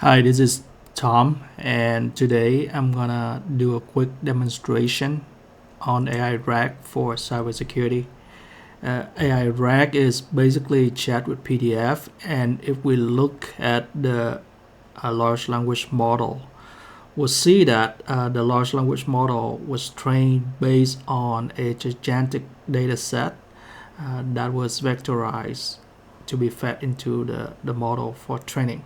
Hi, this is Tom, and today I'm gonna do a quick demonstration on AI RAG for cybersecurity. AI RAG is basically chat with PDF, and if we look at the large language model, we'll see that the large language model was trained based on a gigantic data set that was vectorized to be fed into the model for training.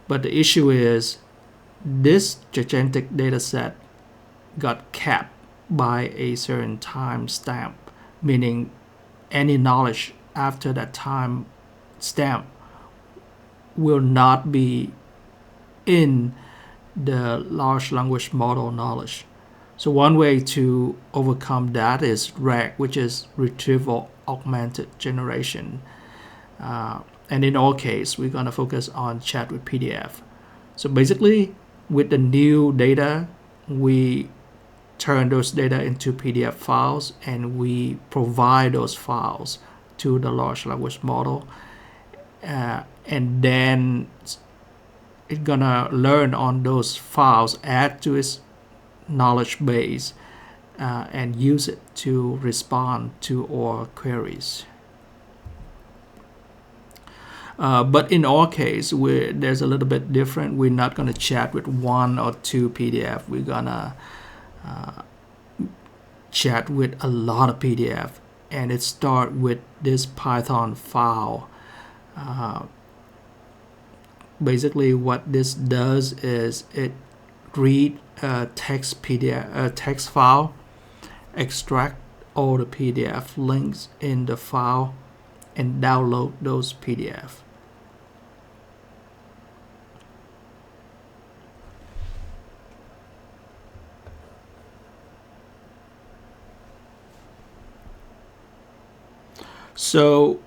But the issue is this gigantic data set got capped by a certain time stamp, meaning any knowledge after that time stamp will not be in the large language model knowledge. So one way to overcome that is RAG, which is retrieval augmented generation. And in our case, we're going to focus on chat with PDF. So basically, with the new data, we turn those data into PDF files and we provide those files to the large language model. And then it's gonna learn on those files, add to its knowledge base, and use it to respond to our queries. But in our case, there's a little bit different. We're not going to chat with one or two PDF. We're going to chat with a lot of PDF. And it starts with this Python file. Basically, what this does is it read a text file, extract all the PDF links in the file, and download those PDF. So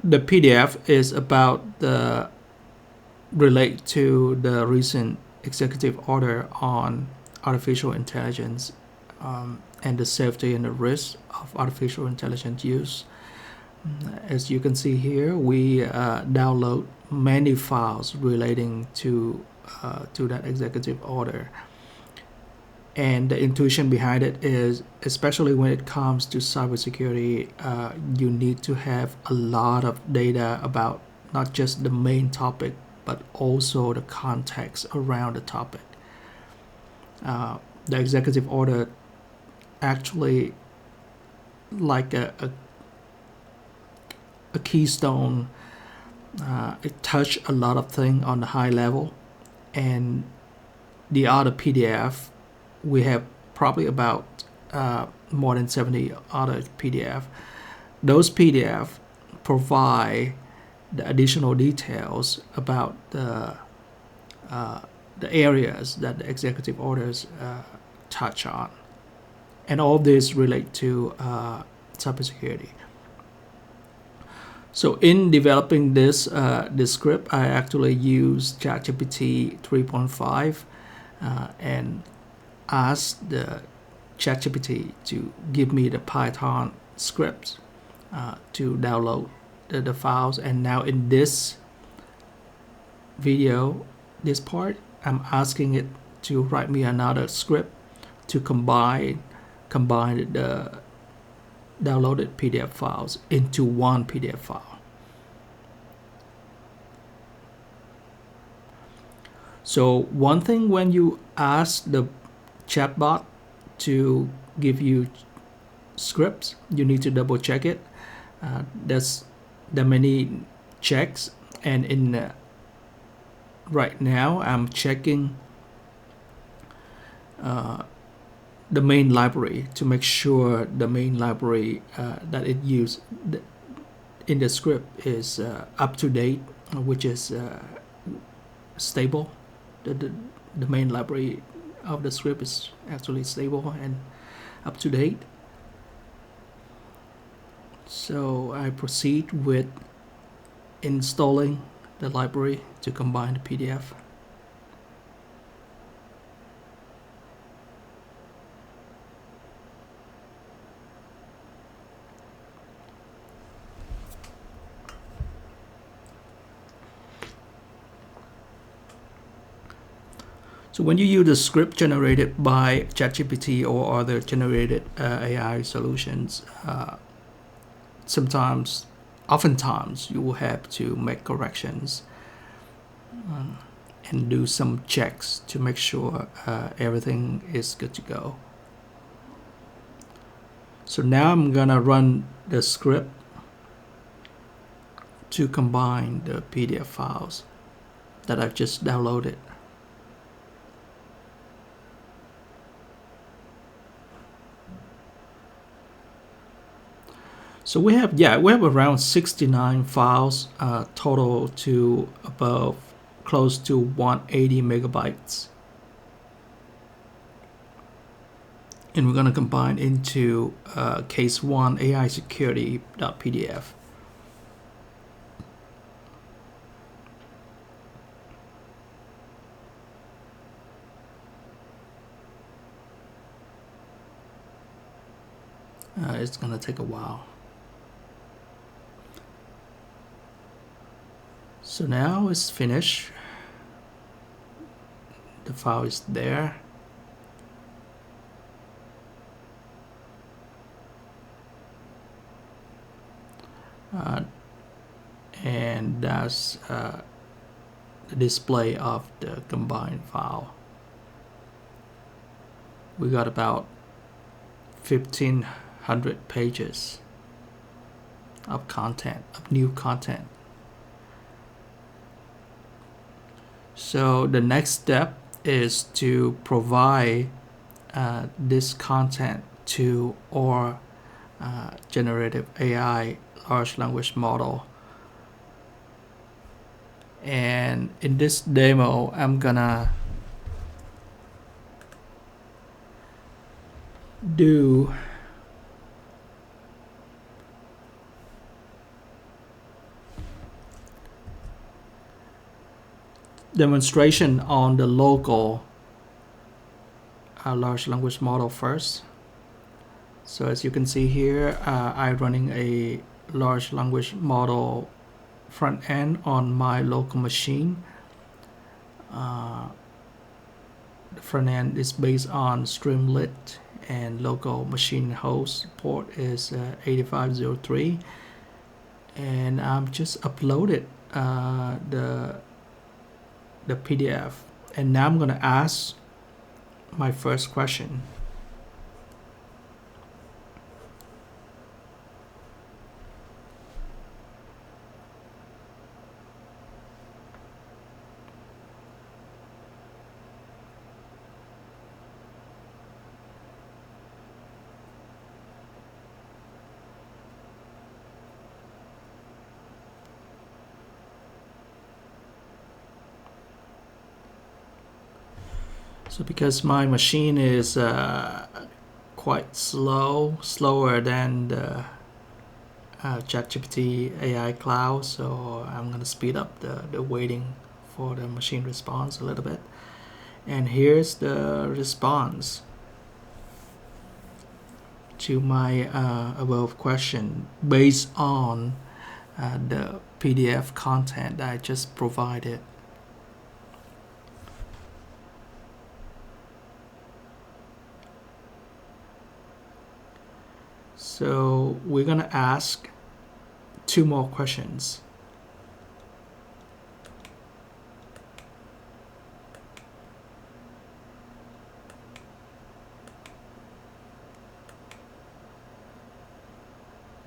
the PDF is about the relate to the recent executive order on artificial intelligence and the safety and the risk of artificial intelligence use. As you can see here, we download many files relating to that executive order. And the intuition behind it is, especially when it comes to cybersecurity, you need to have a lot of data about not just the main topic, but also the context around the topic. The executive order actually like a keystone. It touched a lot of things on the high level, and the other PDF we have probably about more than 70 other PDF. Those PDF provide the additional details about the areas that the executive orders touch on, and all of this relate to cybersecurity. So in developing this script, I actually used ChatGPT 3.5 and asked the ChatGPT to give me the Python scripts to download the files. And now in this video, this part, I'm asking it to write me another script to combine the downloaded PDF files into one PDF file. So one thing, when you ask the chatbot to give you scripts, you need to double check it. There's many checks, and in right now I'm checking the main library to make sure the main library that it used in the script is up to date, which is stable. The main library of the script is actually stable and up to date. So I proceed with installing the library to combine the PDF. So when you use a script generated by ChatGPT or other generated AI solutions, oftentimes you will have to make corrections and do some checks to make sure everything is good to go. So now I'm gonna run the script to combine the PDF files that I've just downloaded. So we have around 69 files total to above close to 180 megabytes. And we're going to combine into case 1 AI security.pdf. It's going to take a while. So now it's finished. The file is there. And that's the display of the combined file. We got about 1,500 pages of content, of new content. So the next step is to provide this content to our generative AI large language model. And in this demo, I'm gonna do demonstration on the local large language model first. So as you can see here, I'm running a large language model front end on my local machine. The front end is based on Streamlit, and local machine host port is 8503. And I'm just uploaded the PDF, and now I'm gonna ask my first question. So because my machine is quite slower than the ChatGPT AI Cloud, so I'm gonna speed up the waiting for the machine response a little bit. And here's the response to my above question based on the PDF content that I just provided. So we're gonna ask 2 more questions.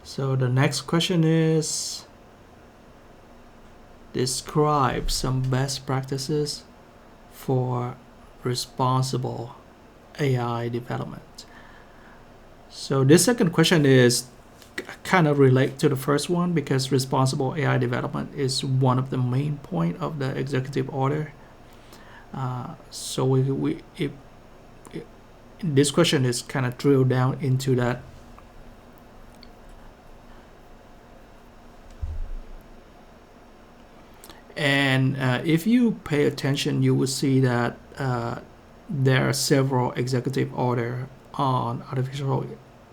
So the next question is, describe some best practices for responsible AI development. So this second question is kind of relate to the first one, because responsible AI development is one of the main point of the executive order. So this question is kind of drilled down into that. And if you pay attention, you will see that there are several executive orders on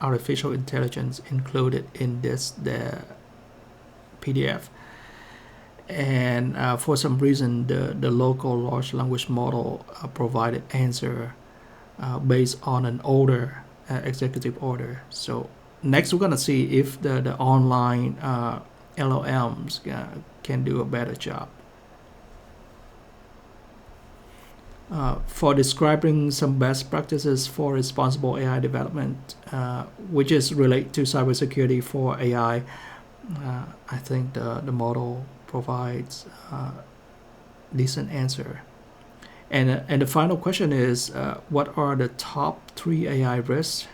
artificial intelligence included in the PDF. and for some reason the local large language model provided answer based on an older executive order. So next we're gonna see if the online LLMs can do a better job. For describing some best practices for responsible AI development, which is related to cybersecurity for AI, I think the model provides a decent answer. And the final question is, what are the top 3 AI risks?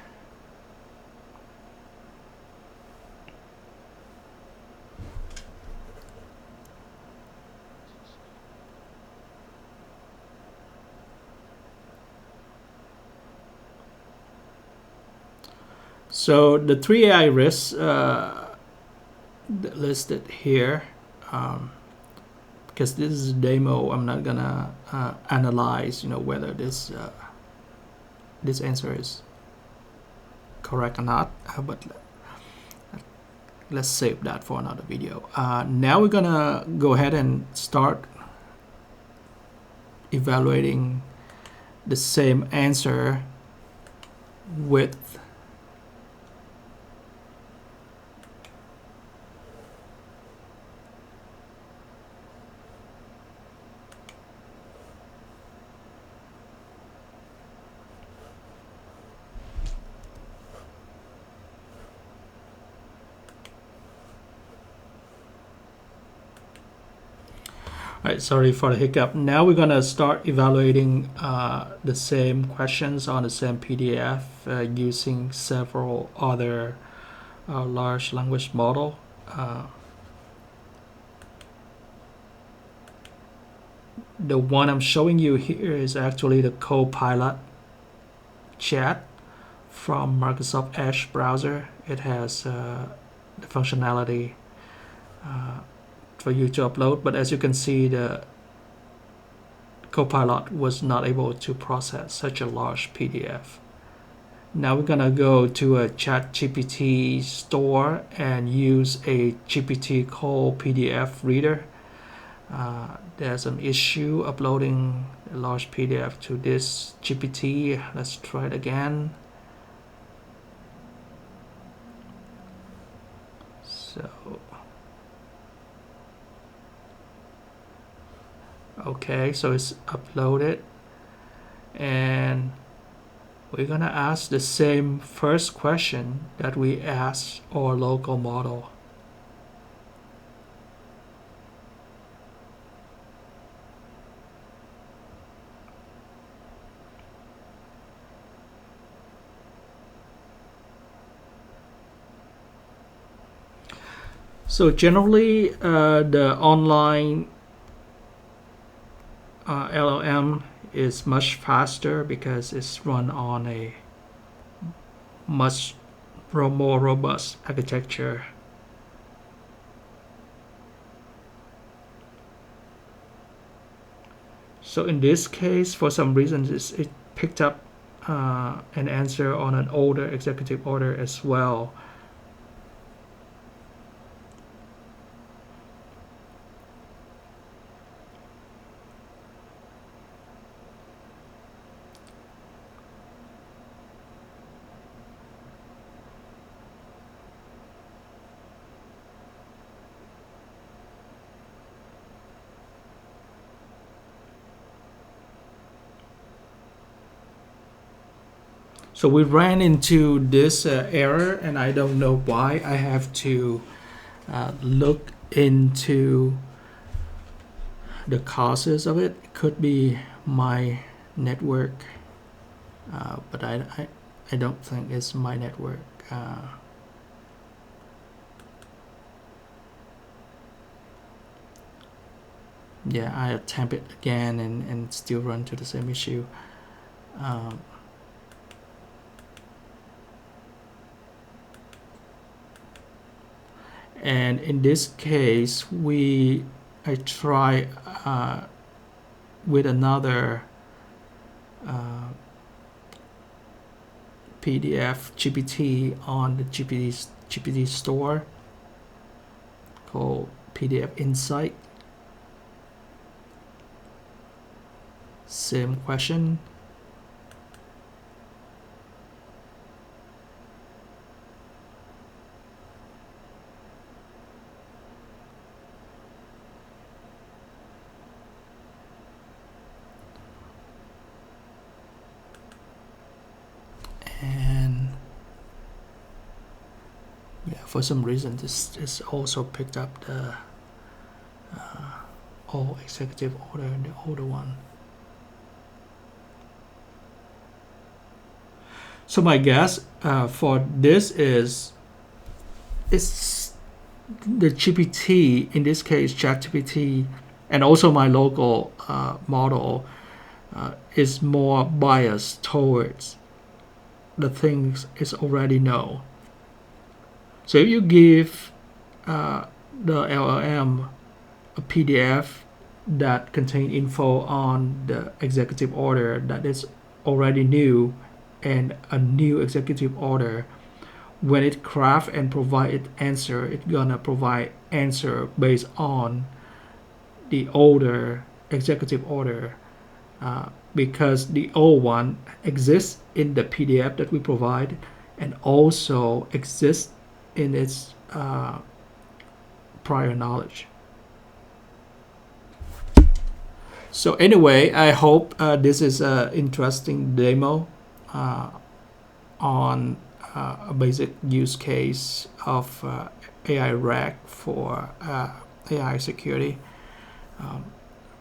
So the 3 AI risks listed here, because this is a demo, I'm not gonna analyze, whether this answer is correct or not, but let's save that for another video. Now we're gonna go ahead and start evaluating the same answer with Alright, sorry for the hiccup. Now we're gonna start evaluating the same questions on the same PDF using several other large language model. The one I'm showing you here is actually the CoPilot chat from Microsoft Edge browser. It has the functionality for you to upload, but as you can see, the CoPilot was not able to process such a large PDF. Now we're gonna go to a ChatGPT store and use a GPT called PDF reader. There's an issue uploading a large PDF to this GPT. Let's try it again. So okay, so it's uploaded, and we're gonna ask the same first question that we asked our local model. So generally, the online LLM is much faster because it's run on a much more robust architecture. So in this case, for some reason, it picked up an answer on an older executive order as well. So we ran into this error, and I don't know why. I have to look into the causes of it. It could be my network, but I don't think it's my network. Yeah, I attempt it again and still run to the same issue. And in this case, I try with another PDF GPT on the GPT store called PDF Insight. Same question. And yeah, for some reason this is also picked up the old executive order and the older one. So my guess for this is it's the GPT, in this case ChatGPT, and also my local model is more biased towards the things it's already know. So if you give the LLM a PDF that contain info on the executive order that is already new and a new executive order, when it craft and provide it answer, it's gonna provide answer based on the older executive order because the old one exists in the PDF that we provide and also exists in its prior knowledge. So anyway, I hope this is an interesting demo on a basic use case of AI RAG for AI security.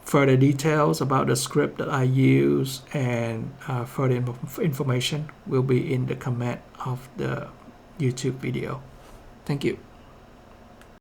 Further details about the script that I use and further information will be in the comment of the YouTube video. Thank you.